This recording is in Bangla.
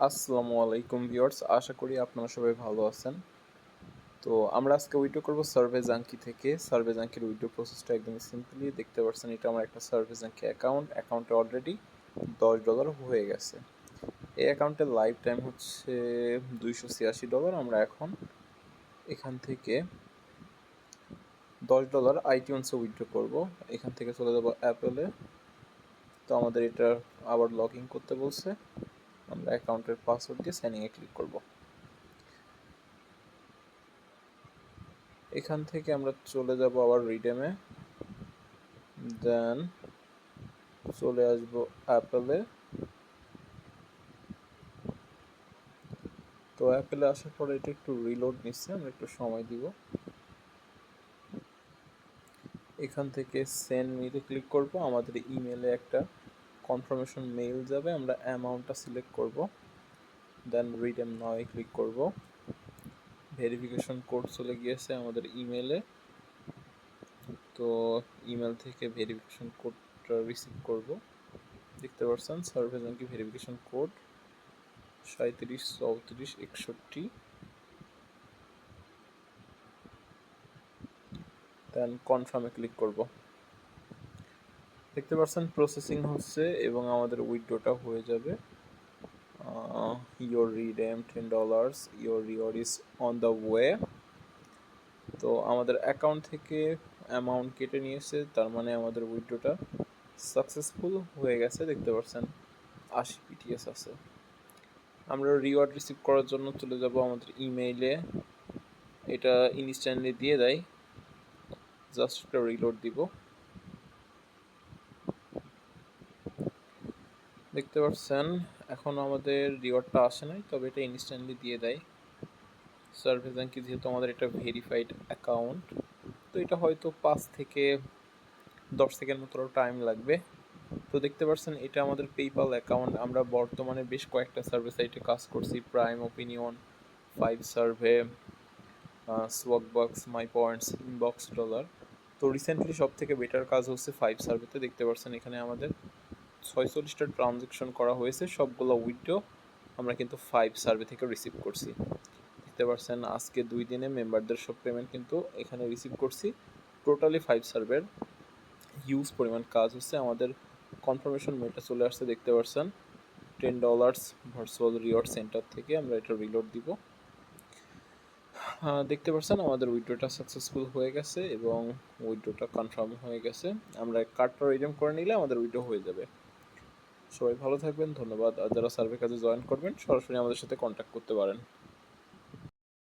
আসসালামু আলাইকুম ভিউয়ার্স, আশা করি আপনারা সবাই ভালো আছেন। তো আমরা আজকে উইথড্র করব সার্ভে জাঙ্কি থেকে। সার্ভে জাঙ্কির উইথড্র প্রসেসটা একদমই সিম্পলি দেখতে পাচ্ছেন। এটা আমার একটা সার্ভে জাঙ্কি অ্যাকাউন্টে অলরেডি $10 হয়ে গেছে। এই অ্যাকাউন্টের লাইফ টাইম হচ্ছে $286। আমরা এখন এখান থেকে $10 আইটিউন্সে উইথড্র করব। এখান থেকে চলে যাব অ্যাপেলে। তো আমাদের এটা আবার লগ ইন করতে বলছে। আমরা অ্যাকাউন্টের পাসওয়ার্ড দিয়ে সাইন ইনে ক্লিক করব। এখান থেকে আমরা চলে যাব আবার রিডেমে, দেন চলে আসবো অ্যাপেলে। তো অ্যাপেলে আসার পরে এটা একটু রিলোড নিচ্ছে, আমরা একটু সময় দিব। এখান থেকে সেন্ড মিতে ক্লিক করব। আমাদের ইমেলে একটা কনফার্মেশন মেইল যাবে, আমরা অ্যামাউন্টটা সিলেক্ট করব, দেন রিডেম নাও ক্লিক করব। ভেরিফিকেশন কোড চলে গিয়েছে আমাদের ইমেলে। তো ইমেল থেকে ভেরিফিকেশন কোডটা রিসিভ করব। দেখতে পাচ্ছেন সার্ভে জাঙ্কি ভেরিফিকেশন কোড 373461, দেন কনফার্মে ক্লিক করব। দেখতে পাচ্ছেন প্রসেসিং হচ্ছে এবং আমাদের উইথড্রটা হয়ে যাবে। Your redeem $10, your reward is on the way. তো আমাদের অ্যাকাউন্ট থেকে অ্যামাউন্ট কেটে নিয়েছে, তার মানে আমাদের উইথড্রটা সাকসেসফুল হয়ে গেছে। দেখতে পাচ্ছেন 80 পিটিএস আছে। আমরা রিওয়ার্ড রিসিভ করার জন্য চলে যাব আমাদের ইমেইলে। এটা ইনস্ট্যান্টলি দিয়ে দেয়, জাস্ট একটা রিলোড দিব। দেখতে পাচ্ছেন এখন আমাদের রিওয়ার্ডটা আসে নাই, তবে এটা ইনস্ট্যান্টলি দিয়ে দেয়। সার্ভে জাঙ্কি যেহেতু আমাদের এটা ভেরিফাইড অ্যাকাউন্ট, তো এটা হয়তো 5 থেকে 10 সেকেন্ড মতো টাইম লাগবে। তো দেখতে পাচ্ছেন এটা আমাদের পেপ্যাল অ্যাকাউন্ট। আমরা বর্তমানে বেশ কয়েকটা সার্ভে সাইটে কাজ করছি, প্রাইম ওপিনিয়ন, 5 সার্ভে, সোয়াকবক্স, মাই পয়েন্টস, ইনবক্স ডলার। তো রিসেন্টলি সব থেকে বেটার কাজ হচ্ছে 5 সার্ভেতে। দেখতে পাচ্ছেন এখানে আমাদের 46টা ট্রানজ্যাকশন করা হয়েছে, সবগুলো উইথড্র আমরা কিন্তু 5 সার্ভে থেকে রিসিভ করছি। দেখতে পাচ্ছেন আজকে 2 দিনে মেম্বারদের সব পেমেন্ট কিন্তু এখানে রিসিভ করছি। টোটালি 5 সার্ভের হিউজ পরিমাণ কাজ হচ্ছে। আমাদের কনফার্মেশন মেলটা চলে আসছে, দেখতে পাচ্ছেন $10 ভার্চুয়াল রিওয়ার্ড সেন্টার থেকে। আমরা এটা রিলোড দিব। দেখতে পাচ্ছেন আমাদের উইথড্রটা সাকসেসফুল হয়ে গেছে এবং উইথড্রটা কনফার্ম হয়ে গেছে। আমরা কার্ডটা রিডিম করে নিলে আমাদের উইথড্র হয়ে যাবে। সবাই ভালো থাকবেন, ধন্যবাদ। আর যারা সার্ভে কাজে জয়েন করবেন সরাসরি আমাদের সাথে কন্ট্যাক্ট করতে পারেন।